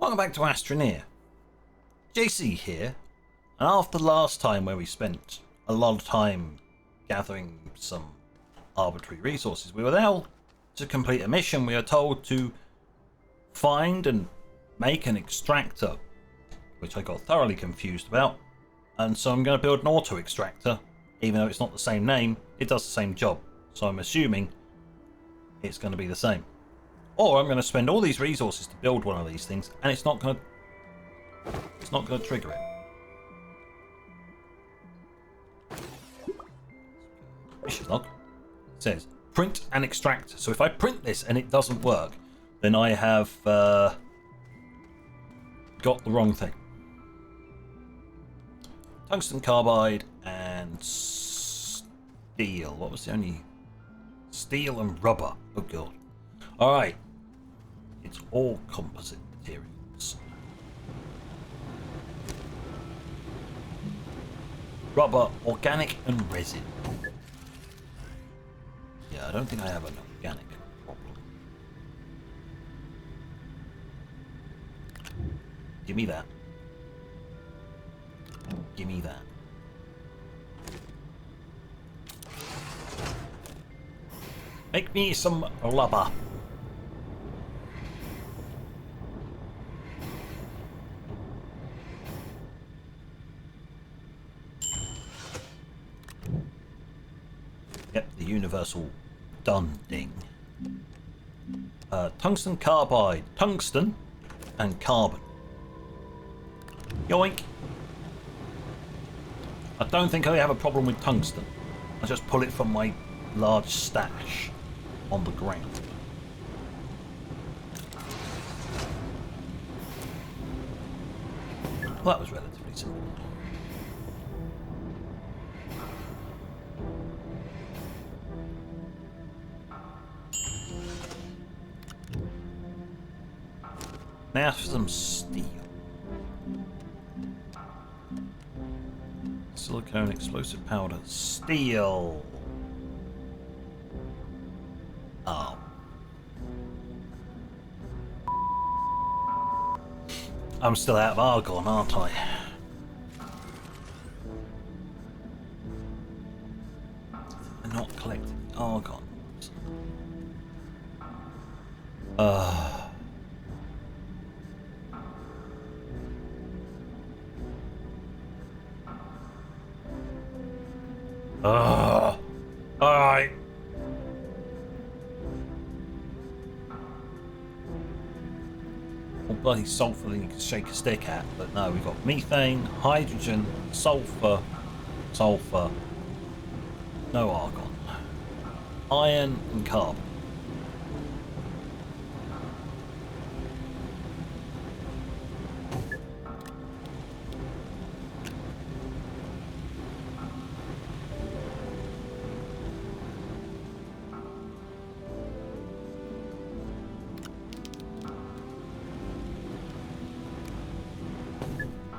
Welcome back to Astroneer. JC here, and after last time where we spent a lot of time gathering some arbitrary resources, we were now to complete a mission. We are told to find and make an extractor, which I got thoroughly confused about, and so I'm going to build an auto extractor. Even though it's not the same name, it does the same job, so I'm assuming it's going to be the same. Or I'm going to spend all these resources to build one of these things, and it's not going to trigger it. Mission log. It says print an extractor. So if I print this and it doesn't work, then I have got the wrong thing. Tungsten carbide and steel. What was the only? Steel and rubber. Oh god. Alright. It's all composite materials. Rubber, organic and resin. Yeah, I don't think I have an organic problem. Give me that. Give me that. Make me some rubber. Yep, the universal done ding. Tungsten carbide, tungsten and carbon. Yoink. I don't think I have a problem with tungsten. I just pull it from my large stash on the ground. Well, that was relatively simple. Now for some steel. Silicone explosive powder. Steel. Oh. I'm still out of argon, aren't I? I'm not collecting argon. Alright. All bloody sulfur that you can shake a stick at, but no, we've got methane, hydrogen, sulfur, no argon, iron and carbon.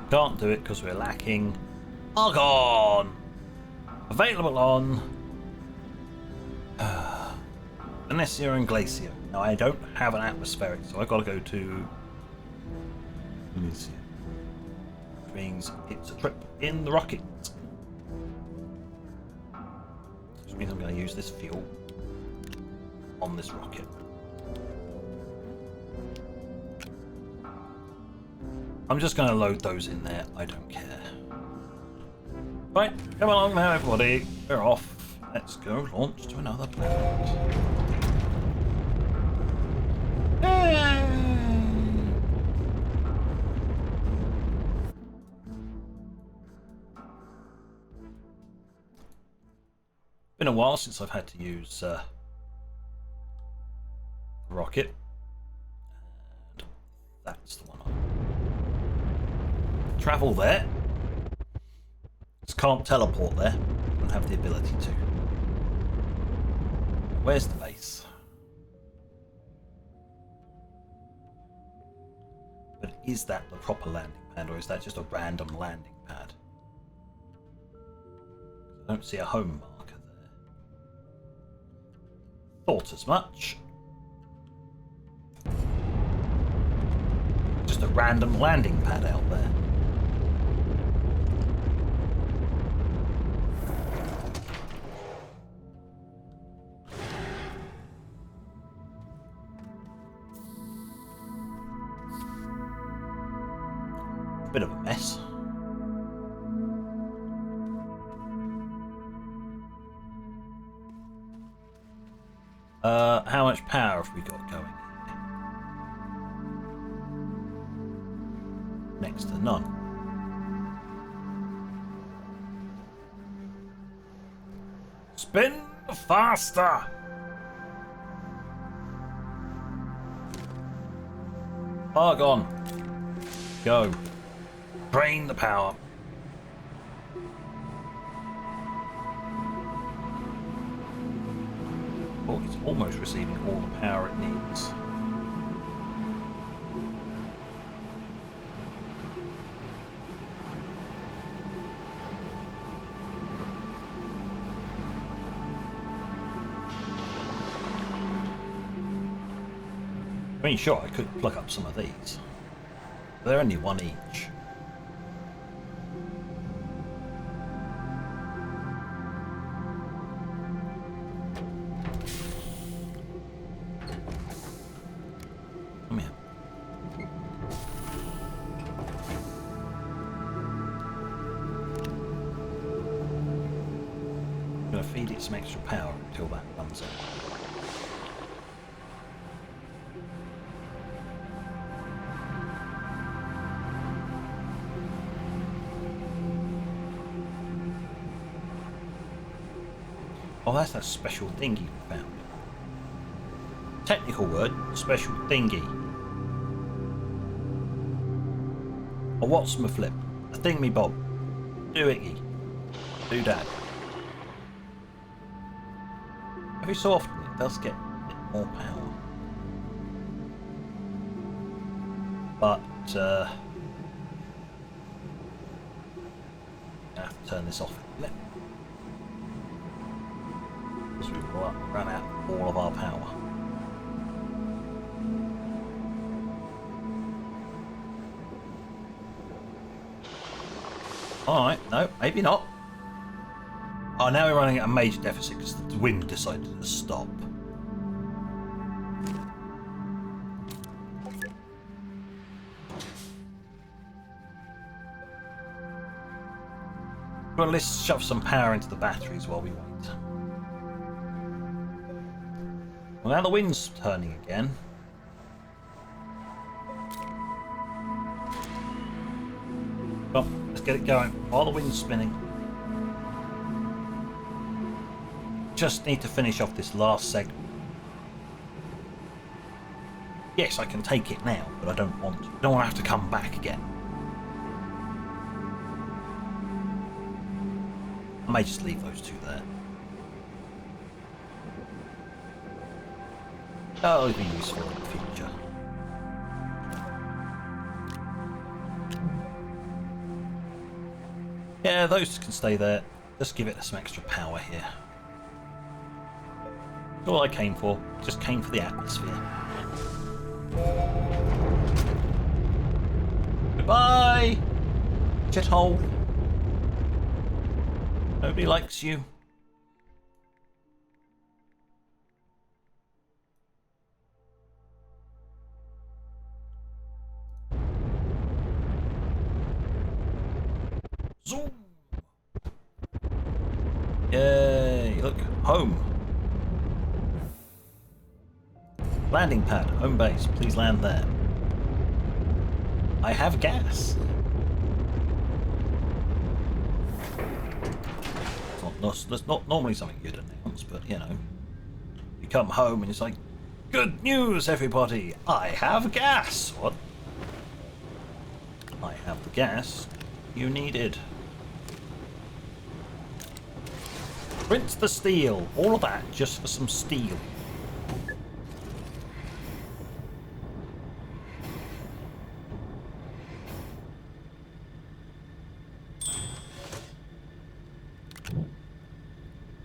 Can't do it because we're lacking argon. Available on Venetia and Glacier. Now I don't have an atmospheric, so I've got to go to Venetia. Which means it's a trip in the rocket. Which means I'm going to use this fuel on this rocket. I'm just going to load those in there. I don't care. Right, come along now, everybody. We're off. Let's go launch to another planet. Yay! Been a while since I've had to use the rocket. And that's the one on. Travel there. Just can't teleport there. Don't have the ability to. Where's the base? But is that the proper landing pad, or is that just a random landing pad? I don't see a home marker there. Thought as much. Just a random landing pad out there. Bit of a mess. How much power have we got going? Next to none. Spin faster! Argon. Go. Drain the power. Oh, it's almost receiving all the power it needs. I mean, sure, I could plug up some of these. They're only one each. Come here. I'm going to feed it some extra power until that runs out. Oh, that's that special thingy we found. Technical word, special thingy. A what's my flip? A thing me bob. Do it, do that. Every so often it does get a bit more power. But, I have to turn this off a bit. Because we've run out of all of our power. Alright, no, maybe not. Oh, now we're running at a major deficit because the wind decided to stop. Well, let's shove some power into the batteries while we wait. Well, now the wind's turning again. Well, let's get it going while the wind's spinning. Just need to finish off this last segment. Yes, I can take it now, but I don't want to. I don't want to have to come back again. I may just leave those two there. That'll be useful in the future. Yeah, those can stay there. Just give it some extra power here. That's all I came for. Just came for the atmosphere. Goodbye! Shithole. Nobody likes you. Zoom! Yay! Look, home. Landing pad, home base. Please land there. I have gas. That's not normally something you'd announce, but you know, you come home and it's like, good news, everybody! I have gas. What? I have the gas you needed. Rinse the steel. All of that just for some steel.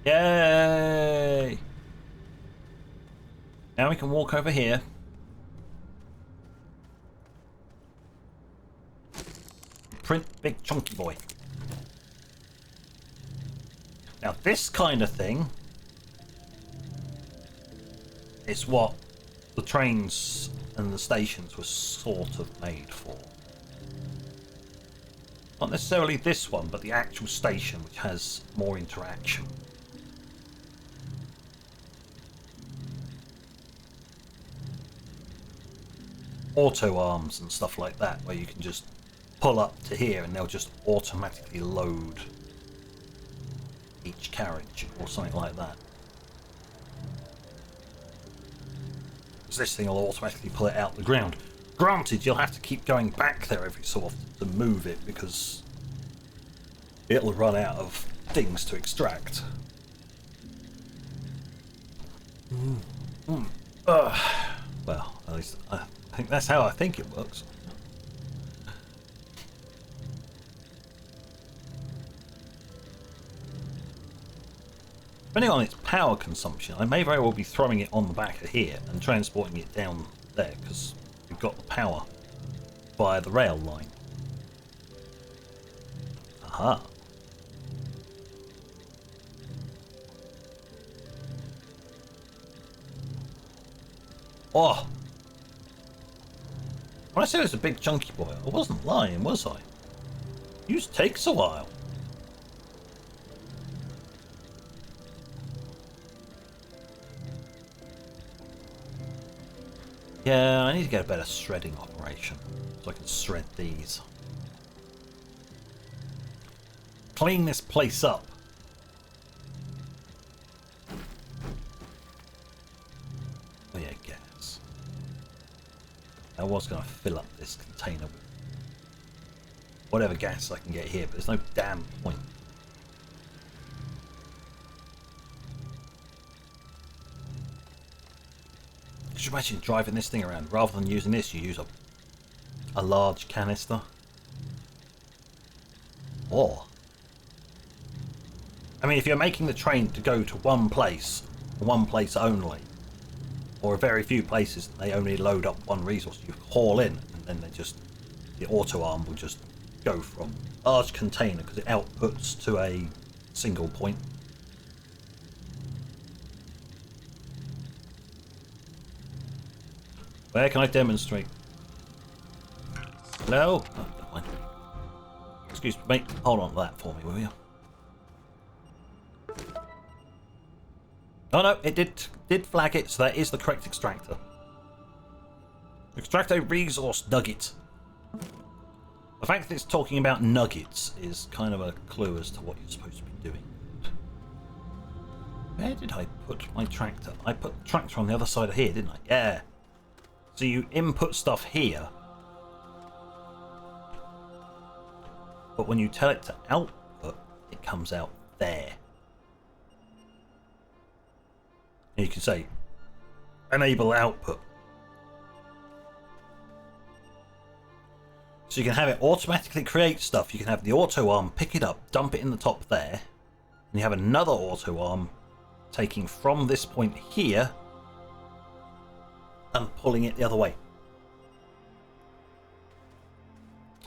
Yay! Now we can walk over here. print big chunky boy. Now this kind of thing is what the trains and the stations were sort of made for. Not necessarily this one, but the actual station, which has more interaction. Auto arms and stuff like that, where you can just pull up to here and they'll just automatically load each carriage or something like that. Because this thing will automatically pull it out the ground. Granted, you'll have to keep going back there every so often to move it because it'll run out of things to extract. Well, at least I think that's how I think it works. Depending on its power consumption, I may very well be throwing it on the back of here and transporting it down there because we've got the power via the rail line. Aha. Oh! When I said it was a big chunky boy, I wasn't lying, was I? Use takes a while. Yeah, I need to get a better shredding operation so I can shred these. Clean this place up. Oh yeah, gas. I was going to fill up this container with whatever gas I can get here, but there's no damn point. Could you imagine driving this thing around? Rather than using this, you use a large canister. Or, I mean, if you're making the train to go to one place only, or very few places, they only load up one resource, you haul in, and then the auto arm will just go from large container, because it outputs to a single point. Where can I demonstrate? Hello? Oh, never mind. Excuse me, mate. Hold on to that for me, will you? Oh no, it did flag it, so that is the correct extractor. Extract a resource nugget. The fact that it's talking about nuggets is kind of a clue as to what you're supposed to be doing. Where did I put my tractor? I put the tractor on the other side of here, didn't I? Yeah. So you input stuff here, but when you tell it to output, it comes out there. And you can say, enable output. So you can have it automatically create stuff. You can have the auto arm pick it up, dump it in the top there, and you have another auto arm taking from this point here and pulling it the other way.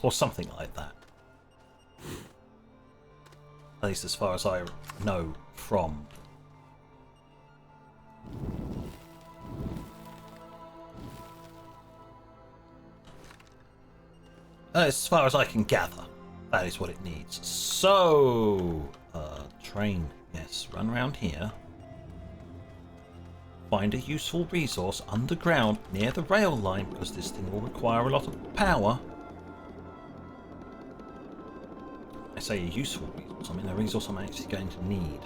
Or something like that. At least as far as I know from. As far as I can gather, that is what it needs. So, train, yes, run around here. Find a useful resource underground near the rail line, because this thing will require a lot of power. I say a useful resource, I mean a resource I'm actually going to need.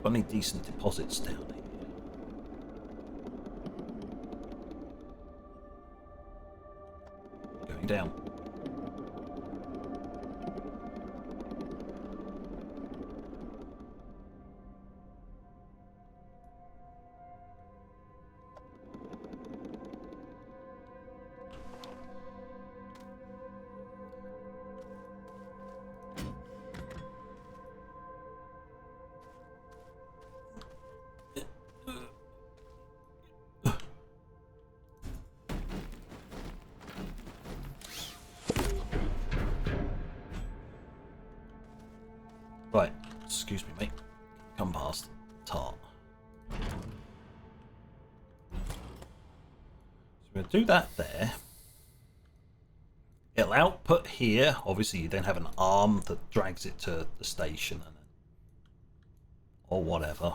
Got any decent deposits down here? Going down. excuse me, mate. Come past. Tart. So we're going to do that there. It'll output here. Obviously, you then have an arm that drags it to the station or whatever.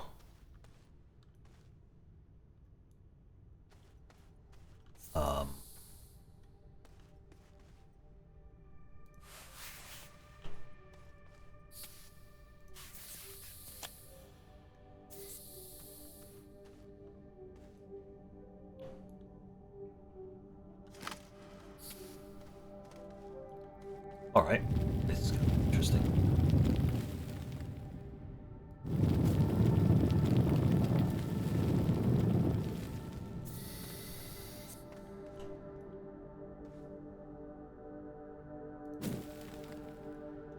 Alright, this is going to be interesting.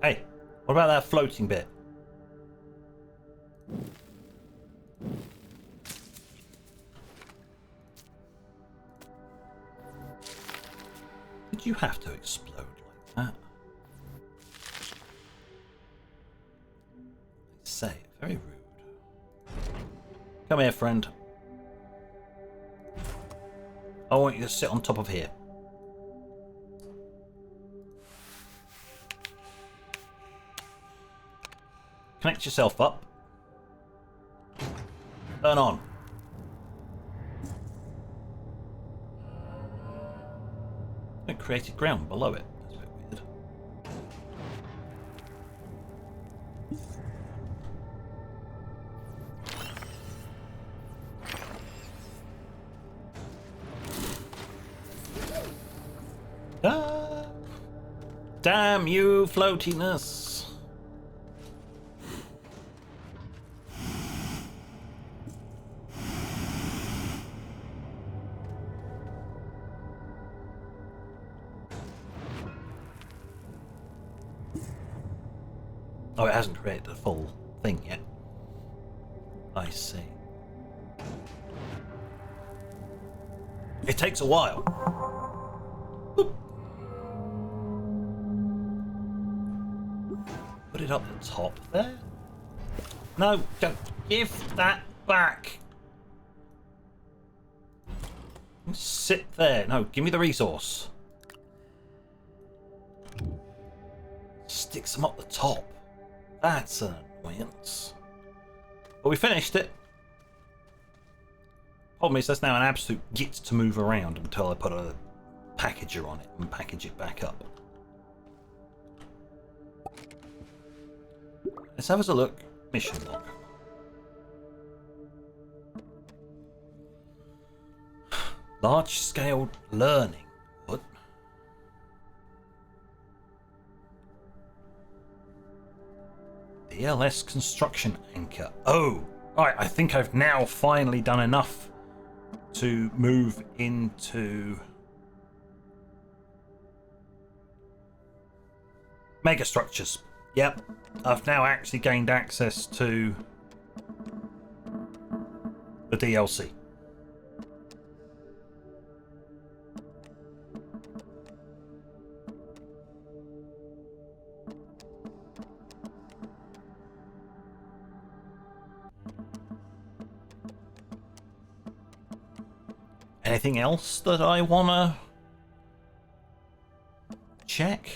Hey, what about that floating bit? Did you have to explode like that? Say, very rude. Come here, friend. I want you to sit on top of here. Connect yourself up. Turn on. It created ground below it. That's a bit weird. Ah. Damn you, floatiness. Oh, it hasn't created the full thing yet. I see. It takes a while. Boop. Put it up the top there. No, don't give that back. Sit there. No, give me the resource. Sticks them up the top. That's an annoyance. But we finished it. Problem is, that's now an absolute git to move around until I put a packager on it and package it back up. Let's have a look. Mission log. Large scale learning. What? ELS construction anchor. Oh, right. I think I've now finally done enough to move into megastructures. Yep, I've now actually gained access to the DLC. Anything else that I wanna check?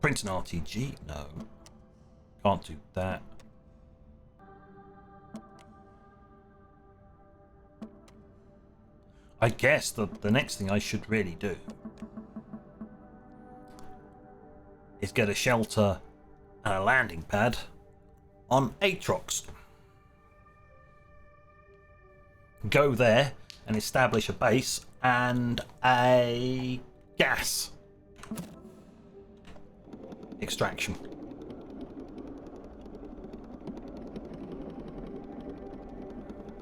Print an RTG? No. Can't do that. I guess the next thing I should really do is get a shelter and a landing pad on Aatrox. Go there and establish a base and a gas extraction.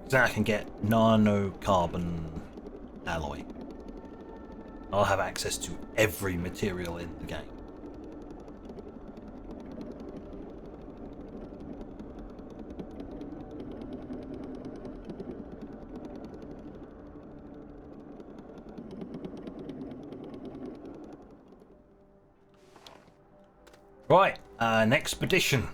So I can get nanocarbon alloy. I'll have access to every material in the game. Right, An expedition.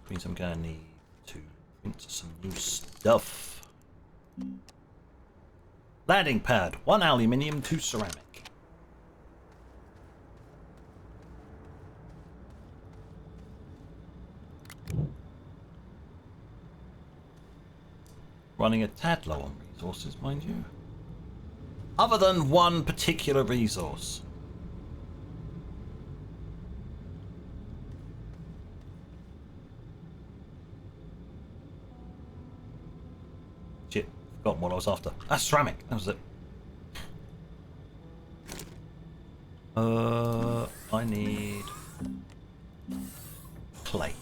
Means I'm going to need to print some new stuff. Landing pad. 1 aluminium, 2 ceramic. Running a tad low on resources, mind you. Other than one particular resource. Shit, forgotten what I was after. Ah, ceramic, that was it. I need clay.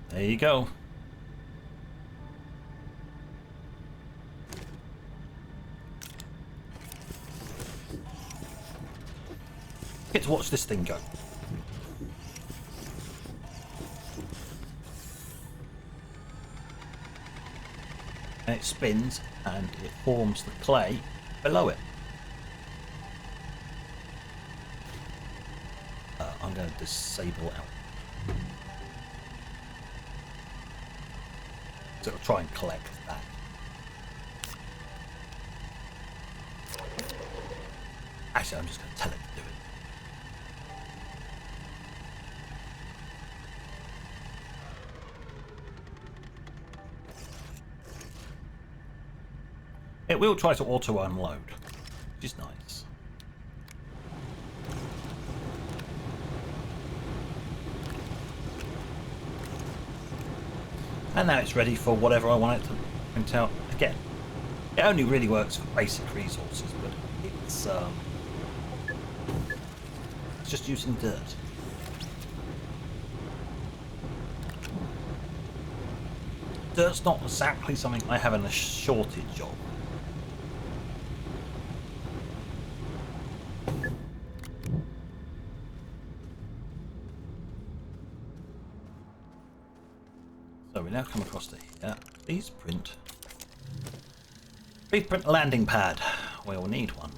There you go. Get to watch this thing go. And it spins and it forms the clay below it. I'm going to disable out. So I'll try and collect that. Actually, I'm just going to tell it to do it. It will try to auto unload, which is nice. And now it's ready for whatever I want it to print out. Again, it only really works for basic resources, but it's just using dirt. Dirt's not exactly something I have a shortage of. So we now come across to here. Please print a landing pad. We'll need one.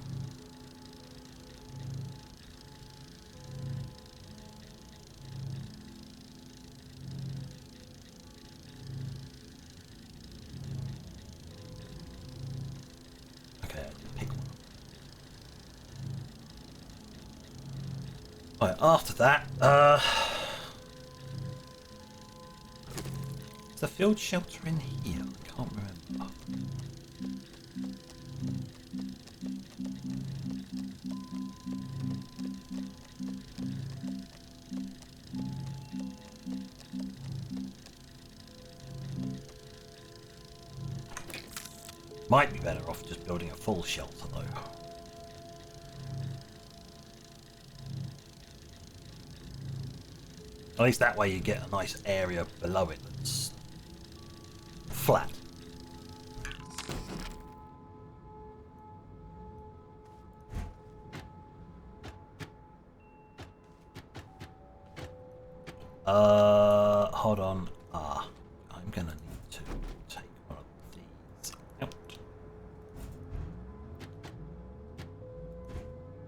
Okay, I did pick one. Right, after that, is the field shelter in here? I can't remember. Might be better off just building a full shelter though. At least that way you get a nice area below it that's flat. Hold on. I'm gonna need to take one of these out.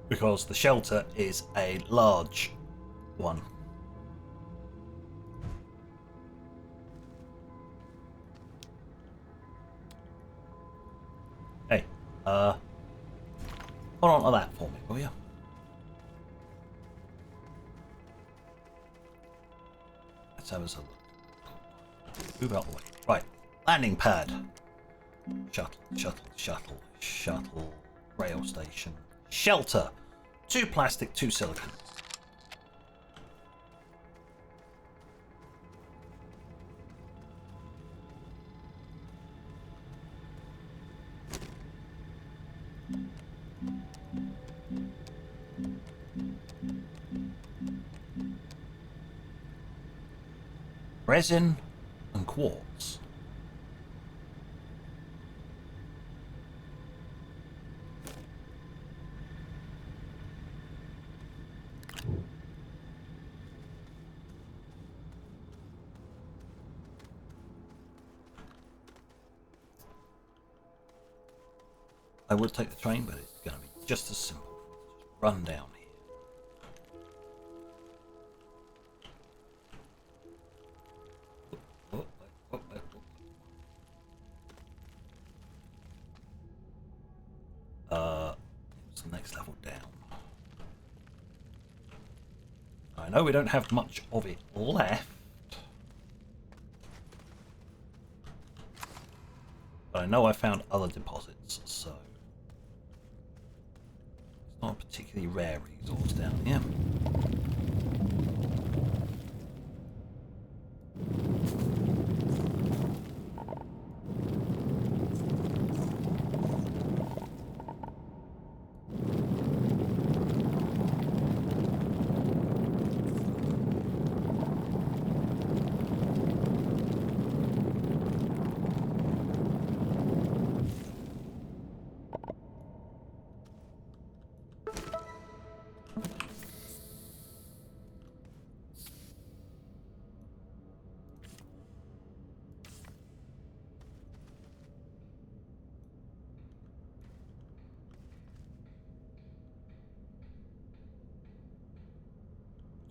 Because the shelter is a large one. Hey, hold on to that for me, will you? Let's have a look. Move out the way. Right, landing pad. Shuttle. Rail station. Shelter. 2 plastic, 2 silicon. Resin and quartz. I would take the train, but it's going to be just as simple. Just run down here. It's the next level down. I know we don't have much of it left, but I know I found other deposits, so it's not a particularly rare resource down here.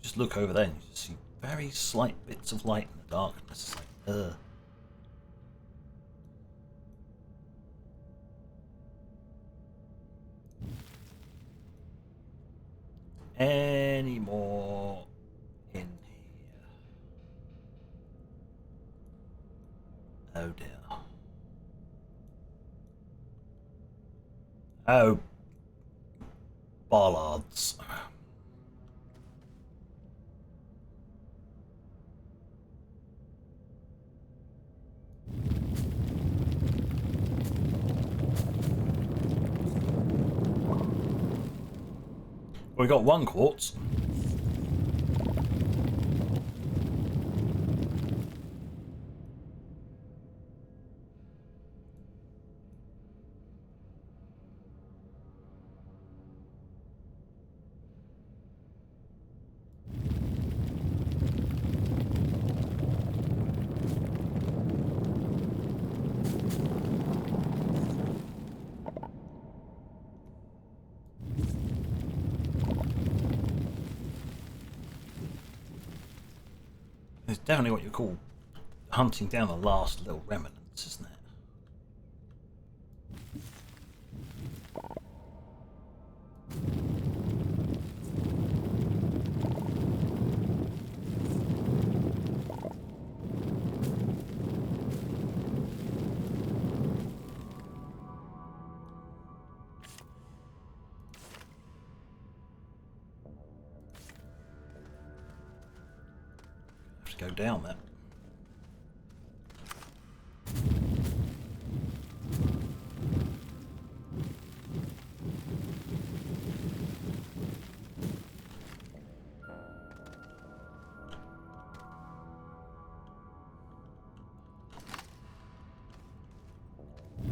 Just look over there and you just see very slight bits of light in the darkness. It's like, Any more in here? Oh dear. Oh, bollards. We got one quartz. It's definitely what you call hunting down the last little remnants, isn't it? Have to go down there.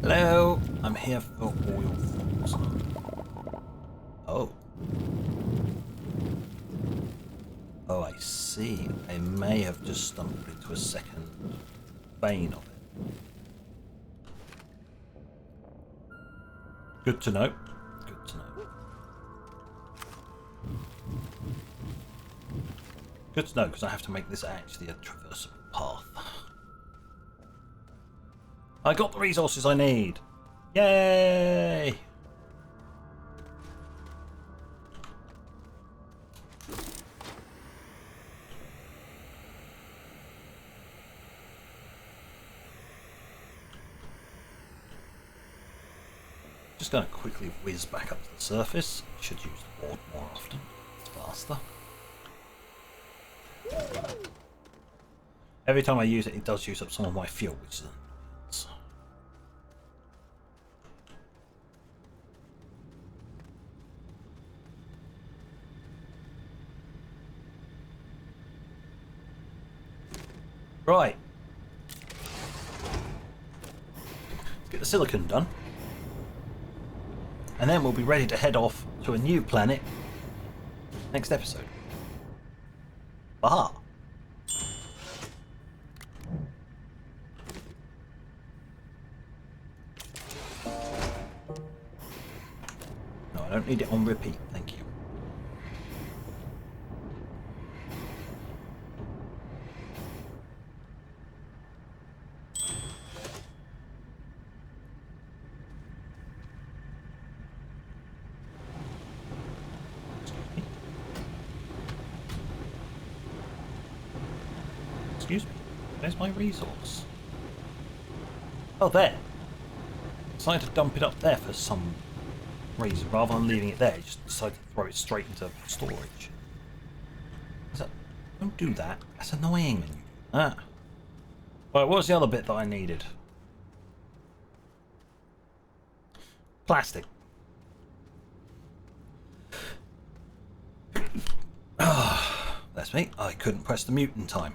Hello, I'm here for all your thoughts. Oh. Oh, I see. I may have just stumbled into a second vein of it. Good to know. Good to know. Good to know, because I have to make this actually a traversable path. I got the resources I need! Yay! Just going to quickly whiz back up to the surface. Should use the board more often. It's faster. Every time I use it, it does use up some of my fuel, which is annoying. Right. Let's get the silicon done. And then we'll be ready to head off to a new planet next episode. Baha! Don't need it on repeat, thank you. Excuse me. Where's my resource? Oh, there. Decided to dump it up there for some reason. Rather than leaving it there, just decided to throw it straight into storage. Don't do that. That's annoying when you do that. Right, what was the other bit that I needed? Plastic. That's me. I couldn't press the mute in time.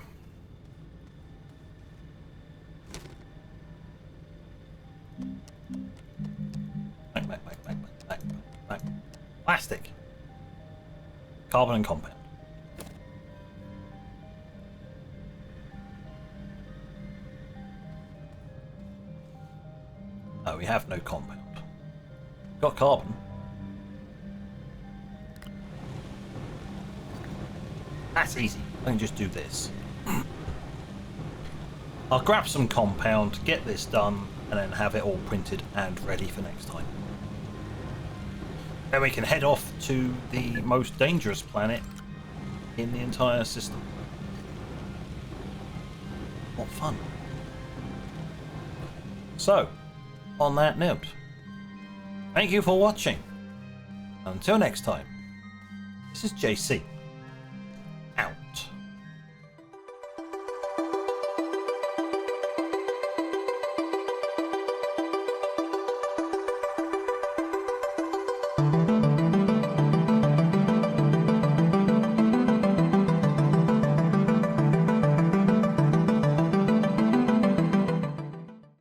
Back. Plastic. Carbon and compound. Oh, we have no compound. Got carbon. That's easy. I can just do this. I'll grab some compound, get this done, and then have it all printed and ready for next time. Then we can head off to the most dangerous planet in the entire system. What fun. So, on that note, thank you for watching. Until next time, this is JC.